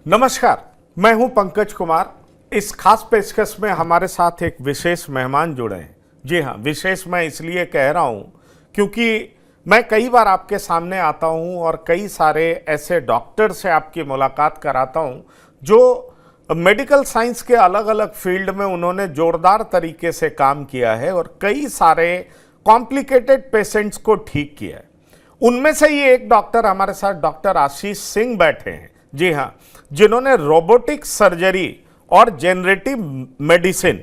नमस्कार, मैं हूं पंकज कुमार। इस खास पेशकश में हमारे साथ एक विशेष मेहमान जुड़े हैं। जी हां, विशेष मैं इसलिए कह रहा हूं क्योंकि मैं कई बार आपके सामने आता हूं और कई सारे ऐसे डॉक्टर से आपकी मुलाकात कराता हूं जो मेडिकल साइंस के अलग अलग फील्ड में उन्होंने जोरदार तरीके से काम किया है और कई सारे कॉम्प्लिकेटेड पेशेंट्स को ठीक किया है। उनमें से ही एक डॉक्टर हमारे साथ डॉक्टर आशीष सिंह बैठे हैं। जी हाँ, जिन्होंने रोबोटिक सर्जरी और जेनरेटिव मेडिसिन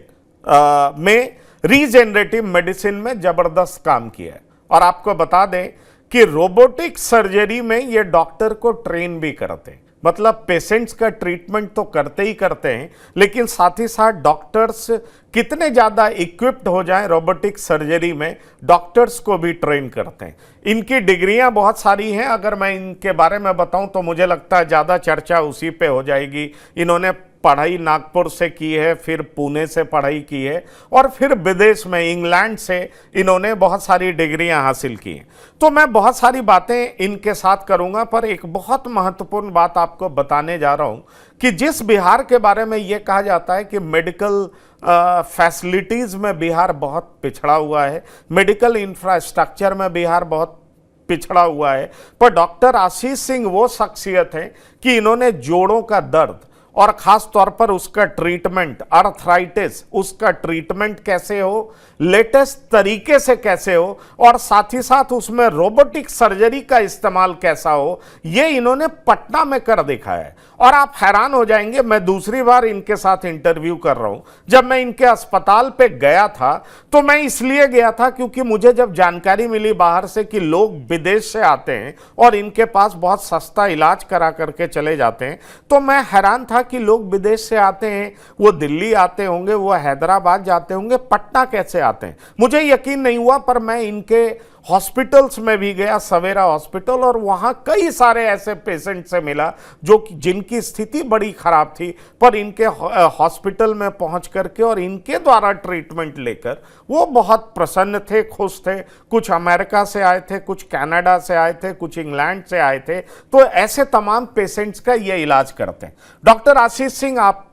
में रीजेनरेटिव मेडिसिन में जबरदस्त काम किया है। और आपको बता दें कि रोबोटिक सर्जरी में ये डॉक्टर को ट्रेन भी करते हैं, मतलब पेशेंट्स का ट्रीटमेंट तो करते ही करते हैं, लेकिन साथ ही साथ डॉक्टर्स कितने ज़्यादा इक्विप्ड हो जाएं रोबोटिक सर्जरी में, डॉक्टर्स को भी ट्रेन करते हैं। इनकी डिग्रियां बहुत सारी हैं। अगर मैं इनके बारे में बताऊं तो मुझे लगता है ज़्यादा चर्चा उसी पे हो जाएगी। इन्होंने पढ़ाई नागपुर से की है, फिर पुणे से पढ़ाई की है और फिर विदेश में इंग्लैंड से इन्होंने बहुत सारी डिग्रियां हासिल की हैं। तो मैं बहुत सारी बातें इनके साथ करूंगा, पर एक बहुत महत्वपूर्ण बात आपको बताने जा रहा हूं कि जिस बिहार के बारे में ये कहा जाता है कि मेडिकल फैसिलिटीज़ में बिहार बहुत पिछड़ा हुआ है, मेडिकल इंफ्रास्ट्रक्चर में बिहार बहुत पिछड़ा हुआ है, पर डॉक्टर आशीष सिंह वो शख्सियत हैं कि इन्होंने जोड़ों का दर्द और ख़ास तौर पर उसका ट्रीटमेंट, अर्थराइटिस, उसका ट्रीटमेंट कैसे हो, लेटेस्ट तरीके से कैसे हो और साथ ही साथ उसमें रोबोटिक सर्जरी का इस्तेमाल कैसा हो, ये इन्होंने पटना में कर दिखाया है। और आप हैरान हो जाएंगे, मैं दूसरी बार इनके साथ इंटरव्यू कर रहा हूं। जब मैं इनके अस्पताल पे गया था तो मैं इसलिए गया था क्योंकि मुझे जब जानकारी मिली बाहर से कि लोग विदेश से आते हैं और इनके पास बहुत सस्ता इलाज करा करके चले जाते हैं, तो मैं हैरान था कि लोग विदेश से आते हैं, वो दिल्ली आते होंगे, वो हैदराबाद जाते होंगे, पटना कैसे आते हैं। मुझे यकीन नहीं हुआ, पर मैं इनके हॉस्पिटल्स में भी गया, सवेरा हॉस्पिटल, और वहाँ कई सारे ऐसे पेशेंट से मिला जो जिनकी स्थिति बड़ी ख़राब थी, पर इनके हॉस्पिटल में पहुँच करके और इनके द्वारा ट्रीटमेंट लेकर वो बहुत प्रसन्न थे, खुश थे। कुछ अमेरिका से आए थे, कुछ कनाडा से आए थे, कुछ इंग्लैंड से आए थे। तो ऐसे तमाम पेशेंट्स का ये इलाज करते हैं। डॉक्टर आशीष सिंह, आप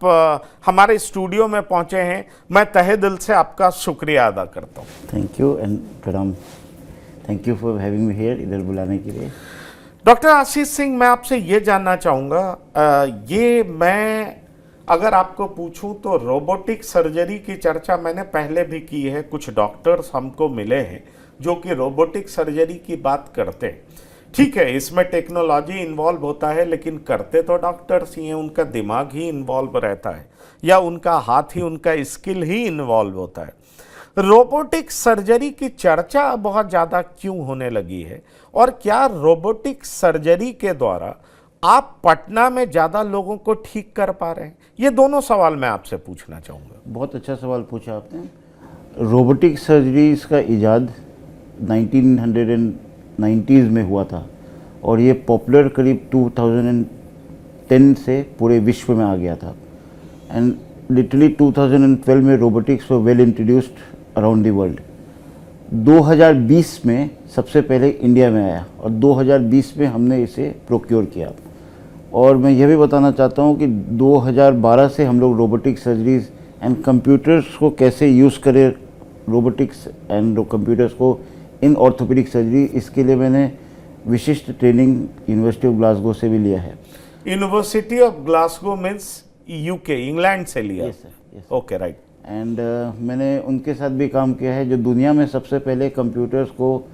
हमारे स्टूडियो में पहुँचे हैं, मैं तहे दिल से आपका शुक्रिया अदा करता हूँ। थैंक यू एंड प्रणाम। Thank you for having me here, इधर बुलाने के लिए। डॉक्टर आशीष सिंह, मैं आपसे ये जानना चाहूँगा, मैं अगर आपको पूछूं तो रोबोटिक सर्जरी की चर्चा मैंने पहले भी की है। कुछ डॉक्टर्स हमको मिले हैं जो कि रोबोटिक सर्जरी की बात करते हैं। ठीक है, इसमें टेक्नोलॉजी इन्वॉल्व होता है, लेकिन करते तो डॉक्टर्स ही हैं, उनका दिमाग ही इन्वॉल्व रहता है या उनका हाथ ही, उनका स्किल ही इन्वॉल्व होता है। रोबोटिक सर्जरी की चर्चा बहुत ज़्यादा क्यों होने लगी है और क्या रोबोटिक सर्जरी के द्वारा आप पटना में ज़्यादा लोगों को ठीक कर पा रहे हैं? ये दोनों सवाल मैं आपसे पूछना चाहूँगा। बहुत अच्छा सवाल पूछा आपने। रोबोटिक सर्जरी का इजाद 1990s में हुआ था और ये पॉपुलर करीब 2010 से पूरे विश्व में आ गया था। एंड लिटरली 2012 में robotics were well introduced around the world. 2020 में सबसे पहले इंडिया में आया और 2020 में हमने इसे प्रोक्योर किया। और मैं यह भी बताना चाहता हूँ कि 2012 से हम लोग रोबोटिक सर्जरीज एंड कंप्यूटर्स को कैसे यूज़ करें, रोबोटिक्स एंड कंप्यूटर्स को इन ऑर्थोपेडिक सर्जरी, इसके लिए मैंने विशिष्ट ट्रेनिंग यूनिवर्सिटी ऑफ ग्लासगो से भी लिया है। University of Glasgow means UK, England से लिया? Yes sir. Okay, right. And मैंने उनके साथ भी काम किया है जो दुनिया में सबसे पहले कंप्यूटर्स को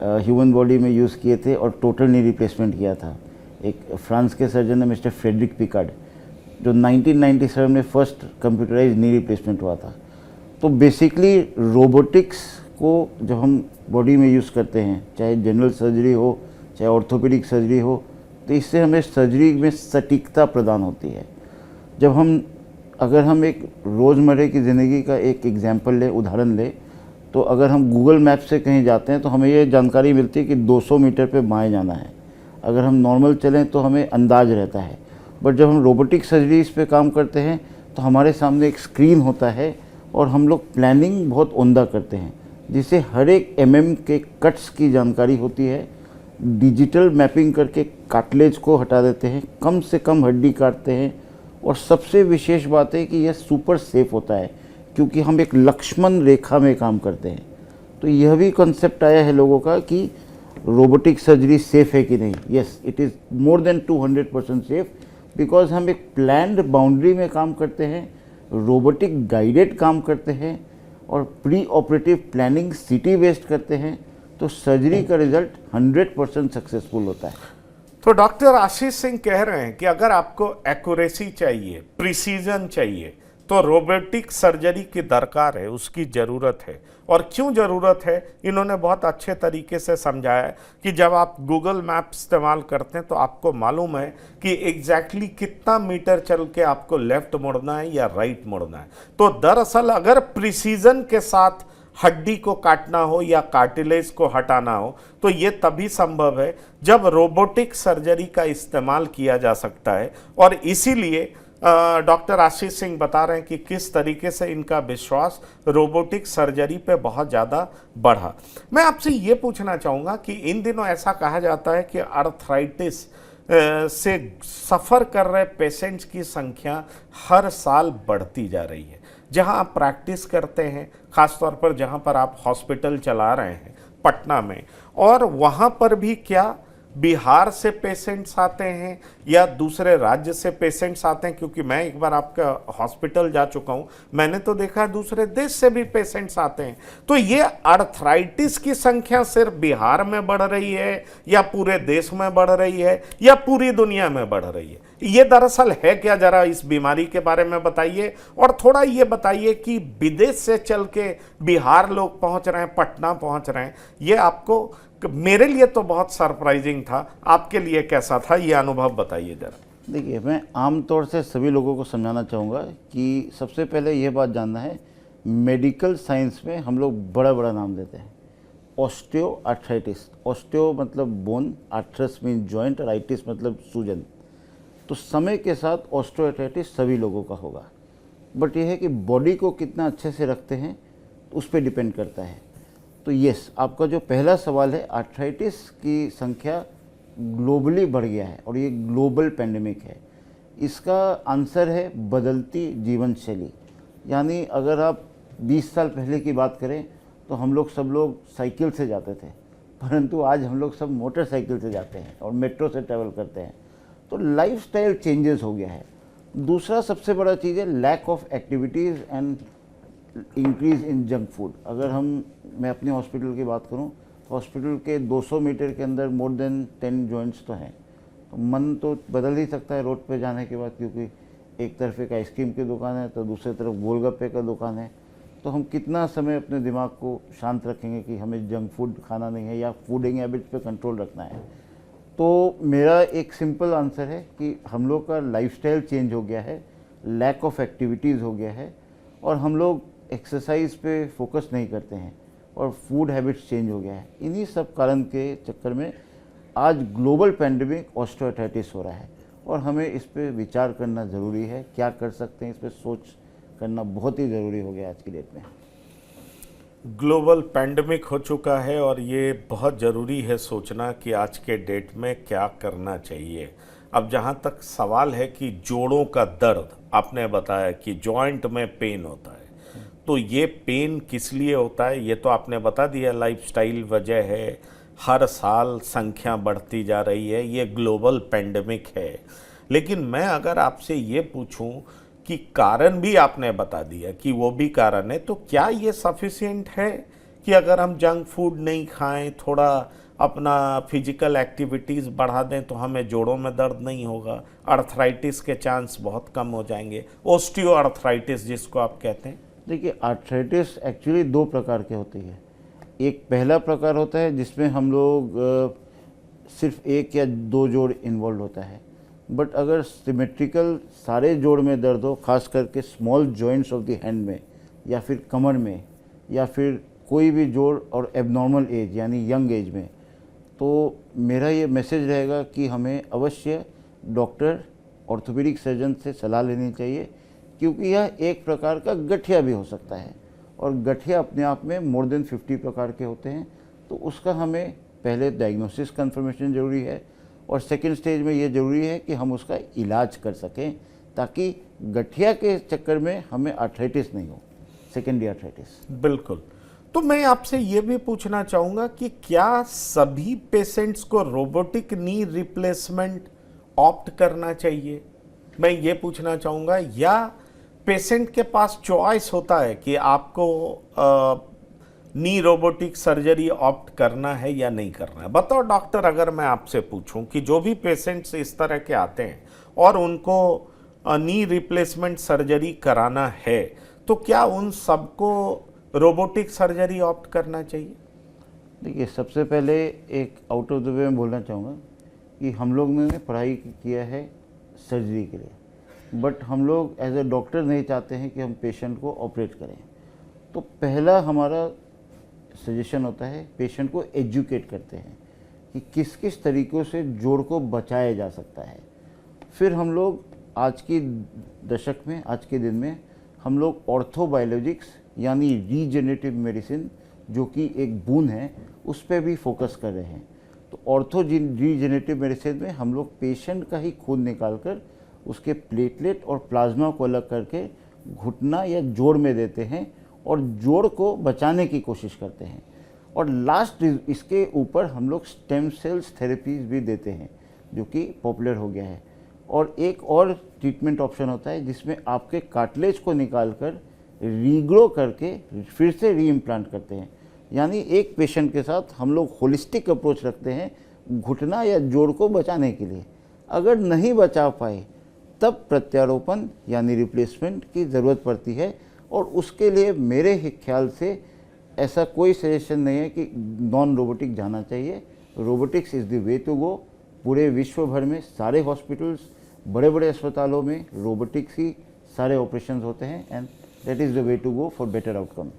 ह्यूमन बॉडी में यूज़ किए थे और टोटल नी रिप्लेसमेंट किया था। एक फ्रांस के सर्जन है मिस्टर फ्रेडरिक पिकार्ड, जो 1997 में फर्स्ट कंप्यूटराइज नी रिप्लेसमेंट हुआ था। तो बेसिकली रोबोटिक्स को जब हम बॉडी में यूज़ करते हैं, चाहे जनरल सर्जरी हो चाहे ऑर्थोपेडिक सर्जरी हो, तो इससे हमें सर्जरी में सटीकता प्रदान होती है। जब अगर हम एक रोज़मर्रा की ज़िंदगी का एक एग्जाम्पल लें, उदाहरण लें, तो अगर हम गूगल मैप से कहीं जाते हैं तो हमें ये जानकारी मिलती है कि 200 मीटर पे बाएं जाना है। अगर हम नॉर्मल चलें तो हमें अंदाज रहता है। बट जब हम रोबोटिक सर्जरीज पे काम करते हैं तो हमारे सामने एक स्क्रीन होता है और हम लोग प्लानिंग बहुत उम्दा करते हैं, जिससे हर एक के कट्स की जानकारी होती है डिजिटल मैपिंग करके कार्टिलेज को हटा देते हैं, कम से कम हड्डी काटते हैं, और सबसे विशेष बात है कि यह सुपर सेफ होता है क्योंकि हम एक लक्ष्मण रेखा में काम करते हैं। तो यह भी कॉन्सेप्ट आया है लोगों का कि रोबोटिक सर्जरी सेफ है कि नहीं। Yes, it is more than 200% safe, because हम एक प्लान्ड बाउंड्री में काम करते हैं, रोबोटिक गाइडेड काम करते हैं और प्री ऑपरेटिव प्लानिंग सीटी बेस्ड करते हैं। तो सर्जरी का रिजल्ट 100% सक्सेसफुल होता है। तो डॉक्टर आशीष सिंह कह रहे हैं कि अगर आपको एक्यूरेसी चाहिए, प्रिसीजन चाहिए, तो रोबोटिक सर्जरी की दरकार है, उसकी ज़रूरत है। और क्यों ज़रूरत है, इन्होंने बहुत अच्छे तरीके से समझाया है कि जब आप गूगल मैप इस्तेमाल करते हैं तो आपको मालूम है कि एग्जैक्टली कितना मीटर चल के आपको लेफ्ट मुड़ना है या राइट मुड़ना है। तो दरअसल अगर प्रिसीजन के साथ हड्डी को काटना हो या कार्टिलेज को हटाना हो तो ये तभी संभव है जब रोबोटिक सर्जरी का इस्तेमाल किया जा सकता है। और इसीलिए डॉक्टर आशीष सिंह बता रहे हैं कि किस तरीके से इनका विश्वास रोबोटिक सर्जरी पे बहुत ज़्यादा बढ़ा। मैं आपसे ये पूछना चाहूँगा कि इन दिनों ऐसा कहा जाता है कि आर्थराइटिस से सफ़र कर रहे पेशेंट्स की संख्या हर साल बढ़ती जा रही है। जहां आप प्रैक्टिस करते हैं, ख़ासतौर पर जहां पर आप हॉस्पिटल चला रहे हैं पटना में, और वहां पर भी क्या बिहार से पेशेंट्स आते हैं या दूसरे राज्य से पेशेंट्स आते हैं? क्योंकि मैं एक बार आपका हॉस्पिटल जा चुका हूं, मैंने तो देखा दूसरे देश से भी पेशेंट्स आते हैं। तो ये आर्थराइटिस की संख्या सिर्फ बिहार में बढ़ रही है या पूरे देश में बढ़ रही है या पूरी दुनिया में बढ़ रही है? ये दरअसल है क्या, जरा इस बीमारी के बारे में बताइए। और थोड़ा ये बताइए कि विदेश से चल के बिहार लोग पहुंच रहे हैं, पटना पहुंच रहे हैं, ये आपको, मेरे लिए तो बहुत सरप्राइजिंग था, आपके लिए कैसा था, ये अनुभव बताइए जरा। देखिए, मैं आमतौर से सभी लोगों को समझाना चाहूँगा कि सबसे पहले ये बात जानना है, मेडिकल साइंस में हम लोग बड़ा बड़ा नाम देते हैं। ऑस्टियो आर्थराइटिस, ऑस्टियो मतलब बोन, आर्थरस मीन जॉइंट और आइटिस मतलब सूजन। तो समय के साथ ऑस्टियो आर्थराइटिस सभी लोगों का होगा, बट यह है कि बॉडी को कितना अच्छे से रखते हैं उस पर डिपेंड करता है। तो यस, आपका जो पहला सवाल है, आर्थराइटिस की संख्या ग्लोबली बढ़ गया है और ये ग्लोबल पेंडेमिक है। इसका आंसर है बदलती जीवन शैली। यानी अगर आप 20 साल पहले की बात करें तो हम सब लोग साइकिल से जाते थे, परंतु आज हम लोग सब मोटरसाइकिल से जाते हैं और मेट्रो से ट्रैवल करते हैं। तो लाइफस्टाइल चेंजेस हो गया है। दूसरा सबसे बड़ा चीज़ है lack of activities and increase in junk food. अगर मैं अपने हॉस्पिटल की बात करूं तो हॉस्पिटल के 200 मीटर के अंदर मोर देन 10 जॉइंट्स तो हैं। तो मन तो बदल ही सकता है रोड पे जाने के बाद, क्योंकि एक तरफ एक आइसक्रीम की दुकान है तो दूसरी तरफ गोलगप्पे का दुकान है। तो हम कितना समय अपने दिमाग को शांत रखेंगे कि हमें जंक फूड खाना नहीं है या फूडिंग हैबिट्स पे कंट्रोल रखना है। तो मेरा एक सिंपल आंसर है कि हम लोग का लाइफस्टाइल चेंज हो गया है, लैक ऑफ एक्टिविटीज़ हो गया है, और हम लोग एक्सरसाइज पे फोकस नहीं करते हैं, और फूड हैबिट्स चेंज हो गया है। इन्हीं सब कारण के चक्कर में आज ग्लोबल पैंडेमिक ऑस्टियोआर्थराइटिस हो रहा है, और हमें इस पे विचार करना ज़रूरी है। क्या कर सकते हैं, इस पे सोच करना बहुत ही ज़रूरी हो गया आज की डेट में। ग्लोबल पैंडेमिक हो चुका है और ये बहुत ज़रूरी है सोचना कि आज के डेट में क्या करना चाहिए। अब जहाँ तक सवाल है कि जोड़ों का दर्द, आपने बताया कि जॉइंट में पेन होता है, तो ये पेन किस लिए होता है ये तो आपने बता दिया, लाइफस्टाइल वजह है, हर साल संख्या बढ़ती जा रही है, ये ग्लोबल पैंडेमिक है। लेकिन मैं अगर आपसे ये पूछूं कि कारण भी आपने बता दिया कि वो भी कारण है, तो क्या ये सफिशिएंट है कि अगर हम जंक फूड नहीं खाएं, थोड़ा अपना फिजिकल एक्टिविटीज़ बढ़ा दें तो हमें जोड़ों में दर्द नहीं होगा, आर्थराइटिस के चांस बहुत कम हो जाएंगे, ऑस्टियो आर्थराइटिस जिसको आप कहते हैं? देखिए, आर्थराइटिस एक्चुअली 2 प्रकार के होती है। एक पहला प्रकार होता है जिसमें हम लोग सिर्फ 1 या 2 जोड़ इन्वॉल्व होता है, बट अगर सिमेट्रिकल सारे जोड़ में दर्द हो, खास करके small joints of the hand में या फिर कमर में या फिर कोई भी जोड़ और एबनॉर्मल एज यानी यंग एज में, तो मेरा ये मैसेज रहेगा कि हमें अवश्य डॉक्टर, ऑर्थोपेडिक सर्जन से सलाह लेनी चाहिए, क्योंकि यह एक प्रकार का गठिया भी हो सकता है, और गठिया अपने आप में मोर देन 50 प्रकार के होते हैं। तो उसका हमें पहले डायग्नोसिस कंफर्मेशन ज़रूरी है और सेकेंड स्टेज में ये ज़रूरी है कि हम उसका इलाज कर सकें ताकि गठिया के चक्कर में हमें आर्थराइटिस नहीं हो, सेकेंडरी आर्थराइटिस। बिल्कुल। तो मैं आपसे ये भी पूछना चाहूँगा कि क्या सभी पेशेंट्स को रोबोटिक नी रिप्लेसमेंट ऑप्ट करना चाहिए? मैं ये पूछना चाहूँगा, या पेशेंट के पास चॉइस होता है कि आपको नी रोबोटिक सर्जरी ऑप्ट करना है या नहीं करना है? बताओ डॉक्टर, अगर मैं आपसे पूछूं कि जो भी पेशेंट्स इस तरह के आते हैं और उनको नी रिप्लेसमेंट सर्जरी कराना है, तो क्या उन सबको रोबोटिक सर्जरी ऑप्ट करना चाहिए? देखिए, सबसे पहले एक आउट ऑफ द वे में बोलना चाहूँगा कि हम लोग ने पढ़ाई किया है सर्जरी के लिए, बट हम लोग एज ए डॉक्टर नहीं चाहते हैं कि हम पेशेंट को ऑपरेट करें। तो पहला हमारा सजेशन होता है, पेशेंट को एजुकेट करते हैं कि किस किस तरीक़ों से जोड़ को बचाया जा सकता है। फिर हम लोग आज की दशक में, आज के दिन में हम लोग ऑर्थोबायोलॉजिक्स यानी रीजेनरेटिव मेडिसिन, जो कि एक बून है, उस पर भी फोकस कर रहे हैं। तो रीजेनरेटिव मेडिसिन में हम लोग पेशेंट का ही खून निकाल कर उसके प्लेटलेट और प्लाज्मा को अलग करके घुटना या जोड़ में देते हैं और जोड़ को बचाने की कोशिश करते हैं। और लास्ट इसके ऊपर हम लोग स्टेम सेल्स थेरेपीज भी देते हैं, जो कि पॉपुलर हो गया है। और एक और ट्रीटमेंट ऑप्शन होता है जिसमें आपके कार्टिलेज को निकाल कर रीग्रो करके फिर से री इम्प्लांट करते हैं। यानी एक पेशेंट के साथ हम लोग होलिस्टिक अप्रोच रखते हैं घुटना या जोड़ को बचाने के लिए। अगर नहीं बचा पाए तब प्रत्यारोपण यानी रिप्लेसमेंट की ज़रूरत पड़ती है, और उसके लिए मेरे ख्याल से ऐसा कोई सजेशन नहीं है कि नॉन रोबोटिक जाना चाहिए। Robotics is the way to go. पूरे विश्व भर में सारे हॉस्पिटल्स, बड़े बड़े अस्पतालों में रोबोटिक्स ही सारे ऑपरेशंस होते हैं, and that is the way to go for better outcome.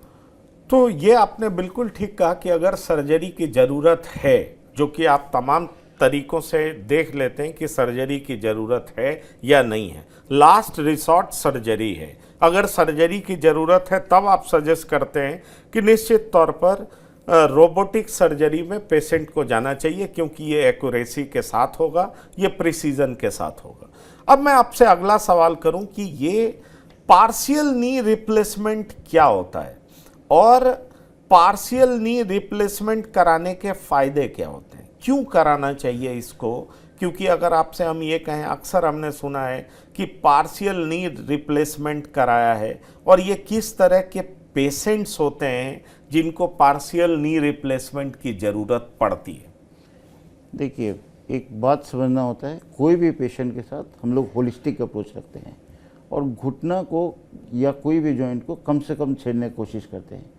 तो ये आपने बिल्कुल ठीक कहा कि अगर सर्जरी की ज़रूरत है, जो कि आप तमाम तरीक़ों से देख लेते हैं कि सर्जरी की ज़रूरत है या नहीं है, लास्ट रिसॉर्ट सर्जरी है। अगर सर्जरी की ज़रूरत है तब आप सजेस्ट करते हैं कि निश्चित तौर पर रोबोटिक सर्जरी में पेशेंट को जाना चाहिए, क्योंकि ये एक्यूरेसी के साथ होगा, ये प्रिसीजन के साथ होगा। अब मैं आपसे अगला सवाल करूं कि ये पार्शियल नी रिप्लेसमेंट क्या होता है और पार्शियल नी रिप्लेसमेंट कराने के फ़ायदे क्या होते हैं, क्यों कराना चाहिए इसको? क्योंकि अगर आपसे हम ये कहें, अक्सर हमने सुना है कि पार्शियल नी रिप्लेसमेंट कराया है, और ये किस तरह के पेशेंट्स होते हैं जिनको पार्शियल नी रिप्लेसमेंट की ज़रूरत पड़ती है? देखिए, एक बात समझना होता है, कोई भी पेशेंट के साथ हम लोग होलिस्टिक अप्रोच रखते हैं और घुटना को या कोई भी जॉइंट को कम से कम छेड़ने की कोशिश करते हैं।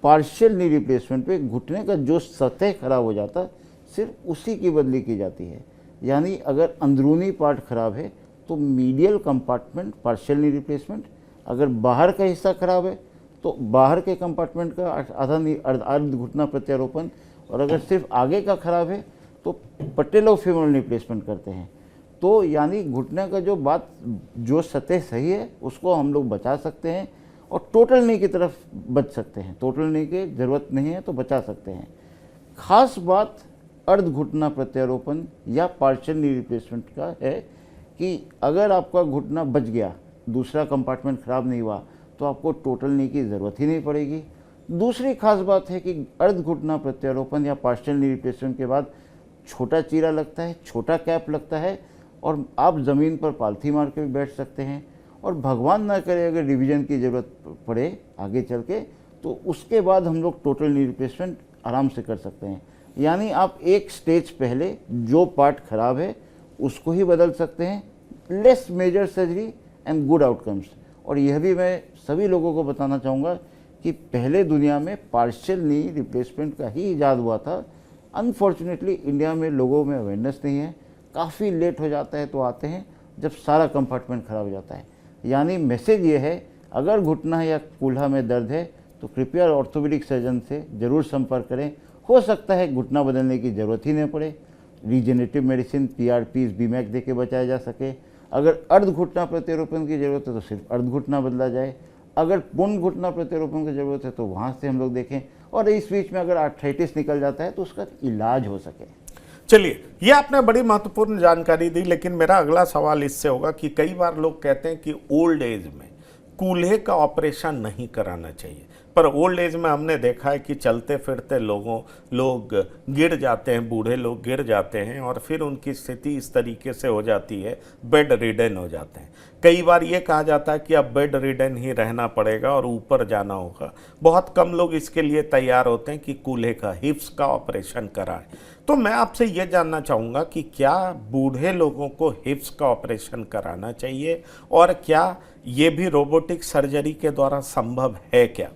पार्शियल नी रिप्लेसमेंट पे घुटने का जो सतह खराब हो जाता है, सिर्फ उसी की बदली की जाती है। यानी अगर अंदरूनी पार्ट खराब है तो medial compartment partial knee replacement, अगर बाहर का हिस्सा खराब है तो बाहर के कंपार्टमेंट का अर्ध घुटना प्रत्यारोपण, और अगर सिर्फ आगे का खराब है तो पटेलोफेमोरल रिप्लेसमेंट करते हैं। तो यानी घुटने का जो सतह सही है उसको हम लोग बचा सकते हैं और टोटल नी की तरफ बच सकते हैं। टोटल नी की ज़रूरत नहीं है तो बचा सकते हैं। खास बात अर्ध घुटना प्रत्यारोपण या पार्शियल नी रिप्लेसमेंट का है कि अगर आपका घुटना बच गया, दूसरा कंपार्टमेंट खराब नहीं हुआ, तो आपको टोटल नी की ज़रूरत ही नहीं पड़ेगी। दूसरी खास बात है कि अर्ध घुटना प्रत्यारोपण या पार्शियल नी रिप्लेसमेंट के बाद छोटा चीरा लगता है, छोटा कैप लगता है, और आप ज़मीन पर पालथी मार के भी बैठ सकते हैं। और भगवान ना करे अगर रिवीजन की ज़रूरत पड़े आगे चल के, तो उसके बाद हम लोग टोटल नी रिप्लेसमेंट आराम से कर सकते हैं। यानी आप एक स्टेज पहले जो पार्ट खराब है उसको ही बदल सकते हैं। Less major surgery and good outcomes. और यह भी मैं सभी लोगों को बताना चाहूँगा कि पहले दुनिया में पार्शियल नी रिप्लेसमेंट का ही ईजाद हुआ था। अनफॉर्चुनेटली इंडिया में लोगों में अवेयरनेस नहीं है, काफ़ी लेट हो जाता है तो आते हैं जब सारा कंपार्टमेंट खराब हो जाता है। यानी मैसेज ये है, अगर घुटना या कूल्हा में दर्द है तो कृपया ऑर्थोपेडिक सर्जन से ज़रूर संपर्क करें। हो सकता है घुटना बदलने की ज़रूरत ही नहीं पड़े, रीजेनरेटिव मेडिसिन PRPs बीमैक दे के बचाया जा सके। अगर अर्ध घुटना प्रत्यारोपण की ज़रूरत है तो सिर्फ अर्ध घुटना बदला जाए। अगर पूर्ण घुटना प्रत्यारोपण की ज़रूरत है तो वहाँ से हम लोग देखें। और इस बीच में अगर आर्थराइटिस निकल जाता है तो उसका इलाज हो सके। चलिए, ये आपने बड़ी महत्वपूर्ण जानकारी दी, लेकिन मेरा अगला सवाल इससे होगा कि कई बार लोग कहते हैं कि ओल्ड एज में कूल्हे का ऑपरेशन नहीं कराना चाहिए, पर ओल्ड एज में हमने देखा है कि चलते फिरते लोग गिर जाते हैं, बूढ़े लोग गिर जाते हैं और फिर उनकी स्थिति इस तरीके से हो जाती है, बेड रिडन हो जाते हैं। कई बार ये कहा जाता है कि अब बेड रिडन ही रहना पड़ेगा और ऊपर जाना होगा। बहुत कम लोग इसके लिए तैयार होते हैं कि कूल्हे का, हिप्स का ऑपरेशन कराएं। तो मैं आपसे ये जानना चाहूँगा कि क्या बूढ़े लोगों को हिप्स का ऑपरेशन कराना चाहिए, और क्या ये भी रोबोटिक सर्जरी के द्वारा संभव है क्या?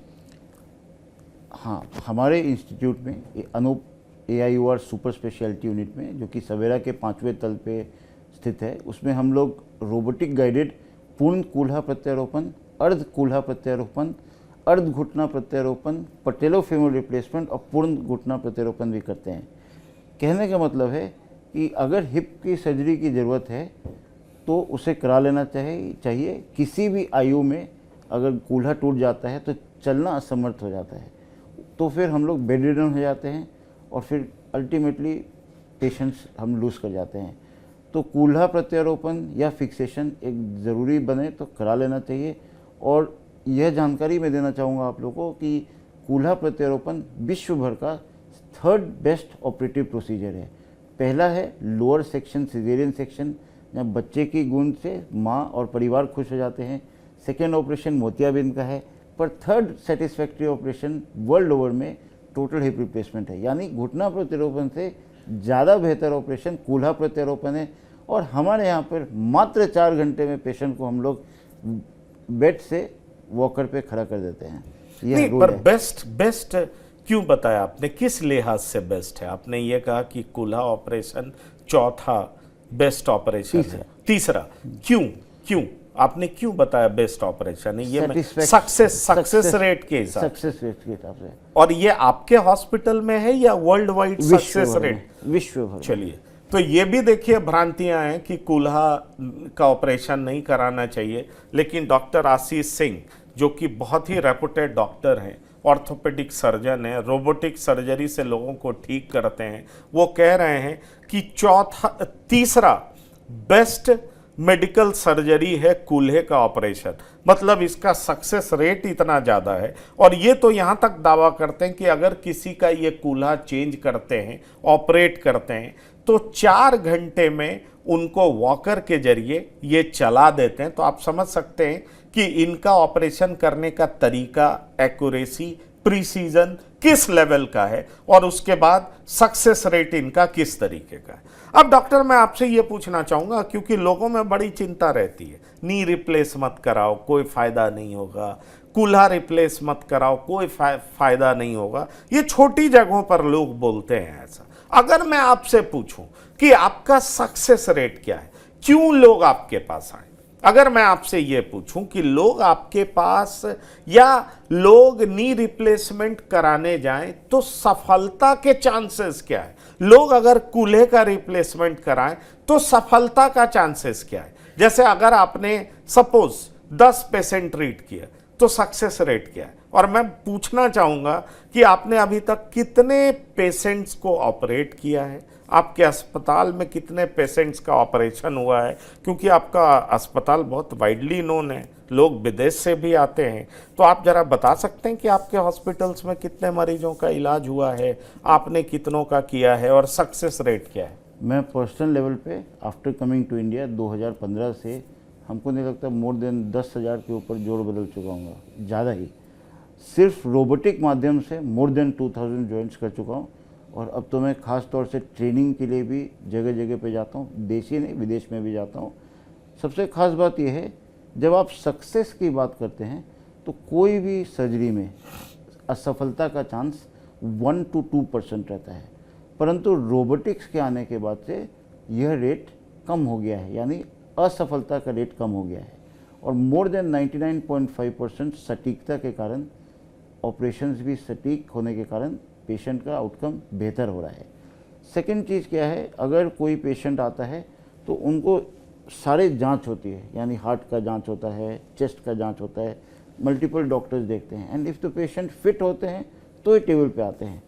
हाँ, हमारे इंस्टीट्यूट में Anoop AIOR super speciality unit में, जो कि सवेरा के 5वें तल पे स्थित है, उसमें हम लोग रोबोटिक गाइडेड पूर्ण कूल्हा प्रत्यारोपण, अर्ध कूल्हा प्रत्यारोपण, अर्ध घुटना प्रत्यारोपण, पटेलोफेमर रिप्लेसमेंट और पूर्ण घुटना प्रत्यारोपण भी करते हैं। कहने का मतलब है कि अगर हिप की सर्जरी की ज़रूरत है तो उसे करा लेना चाहिए। किसी भी आयु में अगर कूल्हा टूट जाता है तो चलना असमर्थ हो जाता है, तो फिर हम लोग बेड रिडन हो जाते हैं और फिर अल्टीमेटली पेशेंट्स हम लूज़ कर जाते हैं। तो कूल्हा प्रत्यारोपण या फिक्सेशन एक ज़रूरी बने तो करा लेना चाहिए। और यह जानकारी मैं देना चाहूँगा आप लोगों को कि कूल्हा प्रत्यारोपण विश्व भर का 3rd बेस्ट ऑपरेटिव प्रोसीजर है। पहला है लोअर सेक्शन सिजेरियन सेक्शन, जहाँ बच्चे की गूंज से माँ और परिवार खुश हो जाते हैं। सेकेंड ऑपरेशन मोतियाबिंद का है, पर 3rd satisfactory operation world over में टोटल हिप रिप्लेसमेंट है। यानी घुटना प्रत्यारोपण से ज़्यादा बेहतर ऑपरेशन कूल्हा प्रत्यारोपण है। और हमारे यहाँ पर मात्र 4 घंटे में पेशेंट को हम लोग बेड से वॉकर पे खड़ा कर देते हैं। नहीं, पर बेस्ट क्यों बताया आपने, किस लिहाज से बेस्ट है? आपने ये कहा कि कूल्हा ऑपरेशन चौथा बेस्ट ऑपरेशन है, तीसरा क्यों आपने क्यों बताया बेस्ट ऑपरेशन है? ये सक्सेस रेट के हिसाब से। और ये आपके हॉस्पिटल में है या वर्ल्ड वाइड सक्सेस रेट? विश्व भर। चलिए, तो ये भी देखिए भ्रांतियां हैं कि कूल्हा का ऑपरेशन नहीं कराना चाहिए, लेकिन डॉक्टर आशीष सिंह, जो कि बहुत ही रेपुटेड डॉक्टर हैं, ऑर्थोपेडिक सर्जन है, रोबोटिक सर्जरी से लोगों को ठीक करते हैं, वो कह रहे हैं कि तीसरा बेस्ट मेडिकल सर्जरी है कूल्हे का ऑपरेशन। मतलब इसका सक्सेस रेट इतना ज़्यादा है। और ये तो यहाँ तक दावा करते हैं कि अगर किसी का ये कूल्हा चेंज करते हैं, ऑपरेट करते हैं, तो 4 घंटे में उनको वॉकर के जरिए ये चला देते हैं। तो आप समझ सकते हैं कि इनका ऑपरेशन करने का तरीका, एक्यूरेसी, प्रीसीजन किस लेवल का है, और उसके बाद सक्सेस रेट इनका किस तरीके का है। अब डॉक्टर, मैं आपसे ये पूछना चाहूँगा, क्योंकि लोगों में बड़ी चिंता रहती है, नी रिप्लेस मत कराओ, कोई फ़ायदा नहीं होगा, कूल्हा रिप्लेस मत कराओ, कोई फ़ायदा नहीं होगा, ये छोटी जगहों पर लोग बोलते हैं ऐसा। अगर मैं आपसे पूछूं कि आपका सक्सेस रेट क्या है, क्यों लोग आपके पास आए? अगर मैं आपसे ये पूछूं कि लोग आपके पास या लोग नी रिप्लेसमेंट कराने जाएं तो सफलता के चांसेस क्या है? लोग अगर कूल्हे का रिप्लेसमेंट कराएं तो सफलता का चांसेस क्या है? जैसे अगर आपने सपोज 10 पेशेंट ट्रीट किया तो सक्सेस रेट क्या है? और मैं पूछना चाहूँगा कि आपने अभी तक कितने पेशेंट्स को ऑपरेट किया है, आपके अस्पताल में कितने पेशेंट्स का ऑपरेशन हुआ है, क्योंकि आपका अस्पताल बहुत वाइडली नोन है, लोग विदेश से भी आते हैं। तो आप ज़रा बता सकते हैं कि आपके हॉस्पिटल्स में कितने मरीजों का इलाज हुआ है, आपने कितनों का किया है, और सक्सेस रेट क्या है? मैं पर्सनल लेवल पे आफ्टर कमिंग टू इंडिया 2015 से हमको नहीं लगता मोर देन 10,000 के ऊपर जोड़ बदल चुका हूँ, ज़्यादा ही। सिर्फ रोबोटिक माध्यम से मोर देन 2000 जॉइंट्स कर चुका हूँ। और अब तो मैं ख़ास तौर से ट्रेनिंग के लिए भी जगह जगह पे जाता हूँ, देश ही नहीं विदेश में भी जाता हूँ। सबसे ख़ास बात यह है, जब आप सक्सेस की बात करते हैं तो कोई भी सर्जरी में असफलता का चांस 1 to 2% रहता है, परंतु रोबोटिक्स के आने के बाद से यह रेट कम हो गया है, यानी असफलता का रेट कम हो गया है। और मोर देन 99.5% सटीकता के कारण, ऑपरेशंस भी सटीक होने के कारण पेशेंट का आउटकम बेहतर हो रहा है। सेकेंड चीज़ क्या है, अगर कोई पेशेंट आता है तो उनको सारे जांच होती है, यानी हार्ट का जांच होता है, चेस्ट का जांच होता है, मल्टीपल डॉक्टर्स देखते हैं, and if the patient fit होते हैं तो ये टेबल पे आते हैं।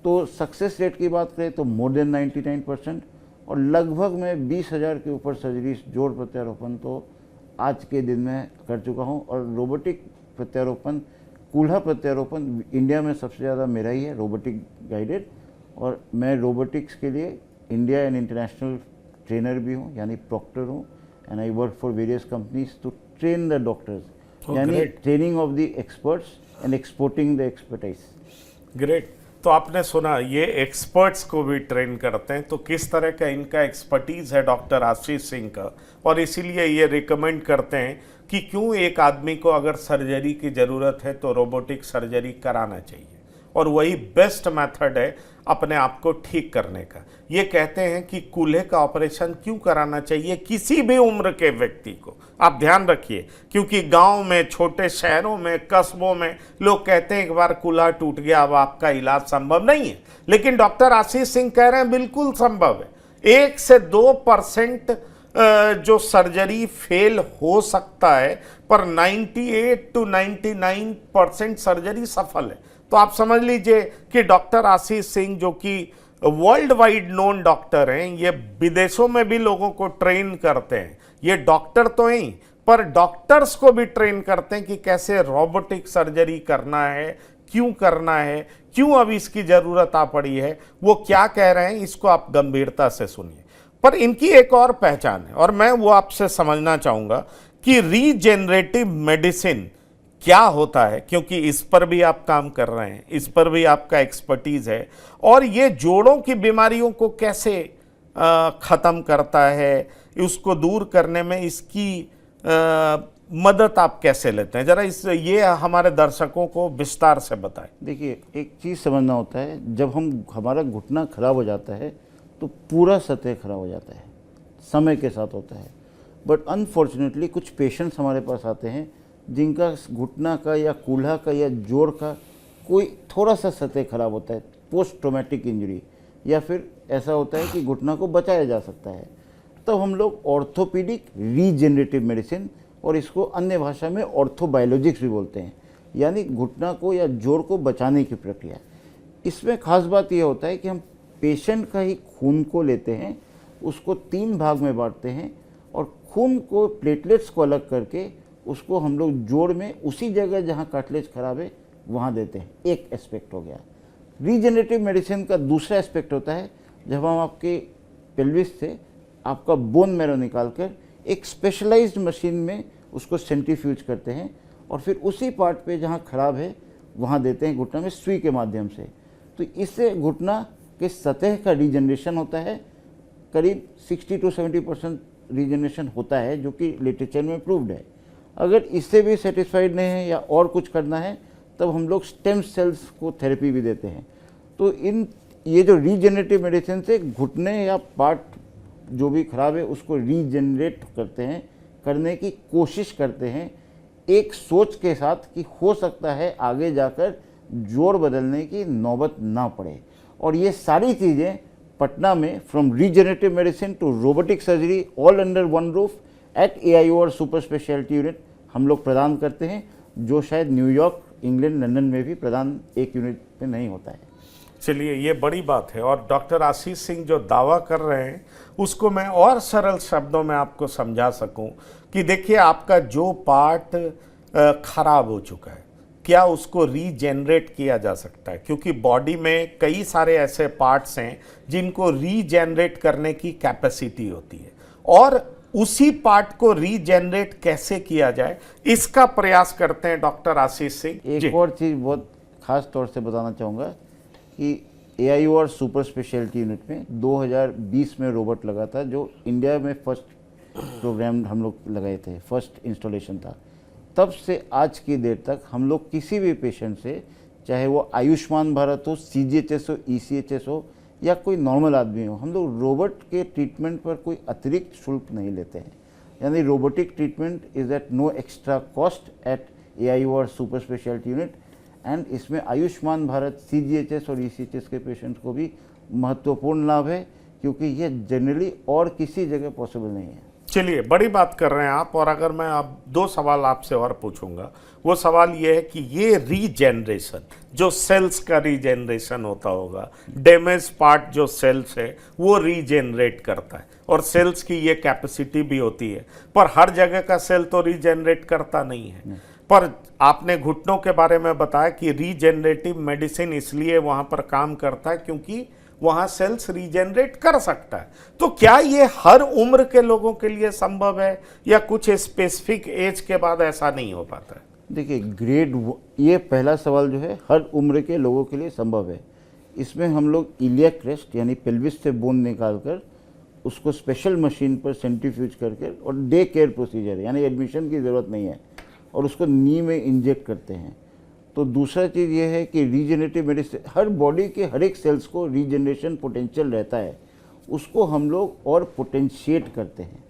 तो सक्सेस रेट की बात करें तो मोर देन 99%, और लगभग मैं 20,000 के ऊपर सर्जरीज जोड़ प्रत्यारोपण तो आज के दिन में कर चुका हूँ। और रोबोटिक प्रत्यारोपण, कूल्हा प्रत्यारोपण इंडिया में सबसे ज़्यादा मेरा ही है, रोबोटिक गाइडेड। और मैं रोबोटिक्स के लिए इंडिया एंड इंटरनेशनल ट्रेनर भी हूँ, यानी प्रॉक्टर हूँ। And I work for various companies to train the doctors, यानी training of the experts and exporting the expertise. Great. तो आपने सुना ये एक्सपर्ट्स को भी ट्रेन करते हैं, तो किस तरह का इनका एक्सपर्टीज है डॉक्टर आशीष सिंह का, और इसीलिए ये रिकमेंड करते हैं कि क्यों एक आदमी को अगर सर्जरी की ज़रूरत है तो रोबोटिक सर्जरी कराना चाहिए, और वही बेस्ट मेथड है अपने आप को ठीक करने का। ये कहते हैं कि कूल्हे का ऑपरेशन क्यों कराना चाहिए किसी भी उम्र के व्यक्ति को, आप ध्यान रखिए, क्योंकि गांव में, छोटे शहरों में, कस्बों में लोग कहते हैं एक बार कूल्हा टूट गया अब आपका इलाज संभव नहीं है, लेकिन डॉक्टर आशीष सिंह कह रहे हैं बिल्कुल संभव है। 1 से 2% जो सर्जरी फेल हो सकता है, पर 98 to 99% सर्जरी सफल है। तो आप समझ लीजिए कि डॉक्टर आशीष सिंह जो कि वर्ल्ड वाइड नोन डॉक्टर हैं, ये विदेशों में भी लोगों को ट्रेन करते हैं। ये डॉक्टर तो ही, पर डॉक्टर्स को भी ट्रेन करते हैं कि कैसे रोबोटिक सर्जरी करना है, क्यों करना है, क्यों अब इसकी ज़रूरत आ पड़ी है, वो क्या कह रहे हैं इसको आप गंभीरता से सुनिए। पर इनकी एक और पहचान है, और मैं वो आपसे समझना चाहूँगा कि रीजेनरेटिव मेडिसिन क्या होता है, क्योंकि इस पर भी आप काम कर रहे हैं, इस पर भी आपका एक्सपर्टीज है, और ये जोड़ों की बीमारियों को कैसे ख़त्म करता है, उसको दूर करने में इसकी मदद आप कैसे लेते हैं, जरा ये हमारे दर्शकों को विस्तार से बताएं। देखिए, एक चीज़ समझना होता है, जब हमारा घुटना खराब हो जाता है तो पूरा सतह खराब हो जाता है, समय के साथ होता है। बट अनफॉर्चुनेटली कुछ पेशेंट्स हमारे पास आते हैं जिनका घुटना का या कूल्हा का या जोड़ का कोई थोड़ा सा सतह खराब होता है, पोस्ट ट्रॉमेटिक इंजरी, या फिर ऐसा होता है कि घुटना को बचाया जा सकता है। तब हम लोग ऑर्थोपीडिक रीजेनरेटिव मेडिसिन, और इसको अन्य भाषा में ऑर्थोबायोलॉजिक्स भी बोलते हैं, यानी घुटना को या जोड़ को बचाने की प्रक्रिया। इसमें खास बात यह होता है कि हम पेशेंट का ही खून को लेते हैं, उसको 3 भाग में बांटते हैं, और खून को, प्लेटलेट्स को अलग करके उसको हम लोग जोड़ में उसी जगह जहाँ कार्टिलेज खराब है वहाँ देते हैं। एक एस्पेक्ट हो गया। रीजेनरेटिव मेडिसिन का दूसरा एस्पेक्ट होता है जब हम आपके पेल्विस से आपका बोन मैरो निकाल कर एक स्पेशलाइज्ड मशीन में उसको सेंट्रीफ्यूज करते हैं, और फिर उसी पार्ट पे जहाँ खराब है वहाँ देते हैं घुटना में सुई के माध्यम से। तो इससे घुटना के सतह का रीजनरेशन होता है, करीब 60 to 70% रीजनरेशन होता है, जो कि लिटरेचर में प्रूव्ड है। अगर इससे भी सेटिस्फाइड नहीं है या और कुछ करना है, तब हम लोग स्टेम सेल्स को थेरेपी भी देते हैं। तो ये जो रीजनरेटिव मेडिसिन से घुटने या पार्ट जो भी खराब है उसको रीजनरेट करते हैं, करने की कोशिश करते हैं, एक सोच के साथ कि हो सकता है आगे जाकर जोड़ बदलने की नौबत ना पड़े। और ये सारी चीज़ें पटना में, from regenerative medicine to robotic surgery, all under one roof at AIOR super speciality unit हम लोग प्रदान करते हैं, जो शायद न्यूयॉर्क, इंग्लैंड, लंदन में भी प्रदान एक यूनिट में नहीं होता है। चलिए, ये बड़ी बात है, और डॉक्टर आशीष सिंह जो दावा कर रहे हैं उसको मैं और सरल शब्दों में आपको समझा सकूं कि देखिए, आपका जो पार्ट खराब हो चुका है, क्या उसको रीजेनरेट किया जा सकता है, क्योंकि बॉडी में कई सारे ऐसे पार्ट्स हैं जिनको रीजेनरेट करने की कैपेसिटी होती है, और उसी पार्ट को रीजेनरेट कैसे किया जाए इसका प्रयास करते हैं डॉक्टर आशीष सिंह। एक और चीज़ बहुत खास तौर से बताना चाहूँगा कि AIOR सुपर स्पेशलिटी यूनिट में 2020 में रोबोट लगा था, जो इंडिया में फर्स्ट प्रोग्राम हम लोग लगाए थे, फर्स्ट इंस्टॉलेशन था। तब से आज की देर तक हम लोग किसी भी पेशेंट से, चाहे वो आयुष्मान भारत हो, CGHS हो, ECHS हो, या कोई नॉर्मल आदमी हो, हम लोग रोबोट के ट्रीटमेंट पर कोई अतिरिक्त शुल्क नहीं लेते हैं। यानी robotic treatment is at no extra cost at AIOR super speciality unit, and इसमें आयुष्मान भारत, CGHS और ECHS के पेशेंट्स को भी महत्वपूर्ण लाभ है, क्योंकि ये जनरली और किसी जगह पॉसिबल नहीं है। चलिए, बड़ी बात कर रहे हैं आप। और अगर मैं अब 2 सवाल आपसे और पूछूंगा, वो सवाल ये है कि ये रीजेनरेशन, जो सेल्स का रीजेनरेशन होता होगा, डैमेज पार्ट जो सेल्स है वो रीजेनरेट करता है, और सेल्स की ये कैपेसिटी भी होती है, पर हर जगह का सेल तो रीजेनरेट करता नहीं है। पर आपने घुटनों के बारे में बताया कि रीजेनरेटिव मेडिसिन इसलिए वहां पर काम करता है क्योंकि वहां सेल्स रीजेनरेट कर सकता है। तो क्या ये हर उम्र के लोगों के लिए संभव है, या कुछ स्पेसिफिक एज के बाद ऐसा नहीं हो पाता है? देखिए, ये पहला सवाल जो है हर उम्र के लोगों के लिए संभव है। इसमें हम लोग इलियक क्रेस्ट यानी पेल्विस से बोन निकालकर उसको स्पेशल मशीन पर सेंट्रीफ्यूज करके, और डे केयर प्रोसीजर यानी एडमिशन की ज़रूरत नहीं है, और उसको नी में इंजेक्ट करते हैं। तो दूसरा चीज़ ये है कि रीजनरेटिव मेडिसिन, हर बॉडी के हर एक सेल्स को रीजनरेशन पोटेंशियल रहता है, उसको हम लोग और पोटेंशिएट करते हैं,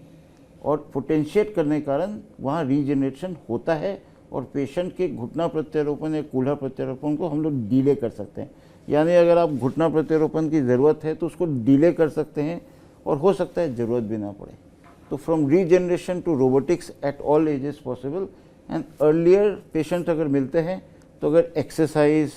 और पोटेंशिएट करने के कारण वहाँ रीजनरेशन होता है, और पेशेंट के घुटना प्रत्यारोपण या कूल्हा प्रत्यारोपण को हम लोग डिले कर सकते हैं। यानी अगर आप घुटना प्रत्यारोपण की ज़रूरत है तो उसको डिले कर सकते हैं, और हो सकता है ज़रूरत भी ना पड़े। तो from regeneration to robotics at all ages possible. And earlier patient अगर मिलते हैं तो अगर exercise,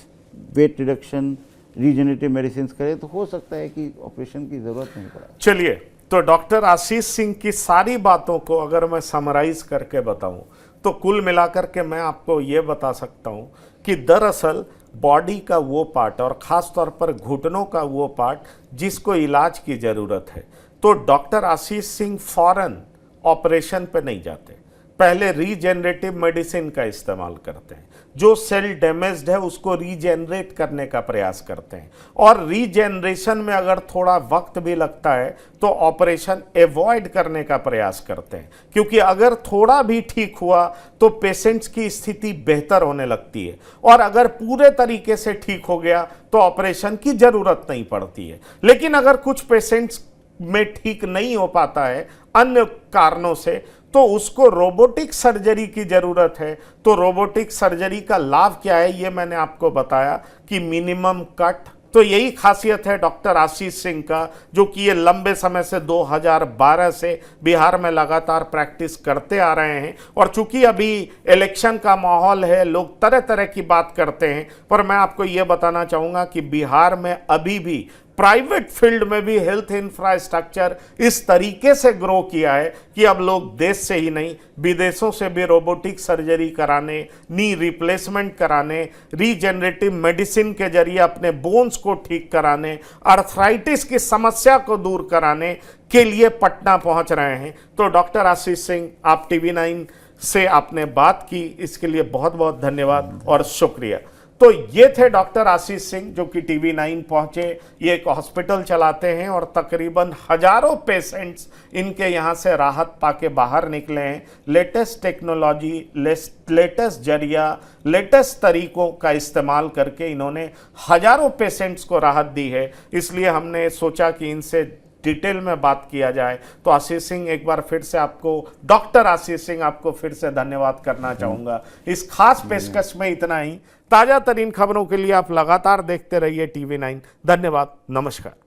weight reduction, regenerative medicine करें तो हो सकता है कि ऑपरेशन की ज़रूरत नहीं पड़े। चलिए, तो डॉक्टर आशीष सिंह की सारी बातों को अगर मैं समराइज करके बताऊं तो कुल मिलाकर के मैं आपको ये बता सकता हूं कि दरअसल बॉडी का वो पार्ट, और ख़ास तौर पर घुटनों का वो पार्ट जिसको इलाज की ज़रूरत है, तो डॉक्टर आशीष सिंह फौरन ऑपरेशन पे नहीं जाते, पहले रीजेनरेटिव मेडिसिन का इस्तेमाल करते हैं। जो सेल डैमेज्ड है उसको रीजेनरेट करने का प्रयास करते हैं, और रीजेनरेशन में अगर थोड़ा वक्त भी लगता है तो ऑपरेशन एवॉइड करने का प्रयास करते हैं, क्योंकि अगर थोड़ा भी ठीक हुआ तो पेशेंट्स की स्थिति बेहतर होने लगती है, और अगर पूरे तरीके से ठीक हो गया तो ऑपरेशन की जरूरत नहीं पड़ती है। लेकिन अगर कुछ पेशेंट्स में ठीक नहीं हो पाता है अन्य कारणों से, तो उसको रोबोटिक सर्जरी की ज़रूरत है। तो रोबोटिक सर्जरी का लाभ क्या है ये मैंने आपको बताया कि मिनिमम कट। तो यही खासियत है डॉक्टर आशीष सिंह का, जो कि ये लंबे समय से 2012 से बिहार में लगातार प्रैक्टिस करते आ रहे हैं। और चूंकि अभी इलेक्शन का माहौल है, लोग तरह तरह की बात करते हैं, पर मैं आपको ये बताना चाहूँगा कि बिहार में अभी भी प्राइवेट फील्ड में भी हेल्थ इंफ्रास्ट्रक्चर इस तरीके से ग्रो किया है कि अब लोग देश से ही नहीं विदेशों से भी रोबोटिक सर्जरी कराने, नी रिप्लेसमेंट कराने, रीजेनरेटिव मेडिसिन के जरिए अपने बोन्स को ठीक कराने, आर्थराइटिस की समस्या को दूर कराने के लिए पटना पहुंच रहे हैं। तो डॉक्टर आशीष सिंह, आप TV9 से आपने बात की, इसके लिए बहुत बहुत धन्यवाद और शुक्रिया। तो ये थे डॉक्टर आशीष सिंह जो कि TV9 पहुंचे। ये एक हॉस्पिटल चलाते हैं और तकरीबन हजारों पेशेंट्स इनके यहाँ से राहत पाके बाहर निकले हैं। लेटेस्ट टेक्नोलॉजी, लेटेस्ट जरिया, लेटेस्ट तरीकों का इस्तेमाल करके इन्होंने हजारों पेशेंट्स को राहत दी है। इसलिए हमने सोचा कि इनसे डिटेल में बात किया जाए। तो आशीष सिंह, एक बार फिर से आपको, डॉक्टर आशीष सिंह, आपको फिर से धन्यवाद करना चाहूँगा। इस खास पेशकश में इतना ही। ताज़ा तरीन खबरों के लिए आप लगातार देखते रहिए TV9। धन्यवाद, नमस्कार।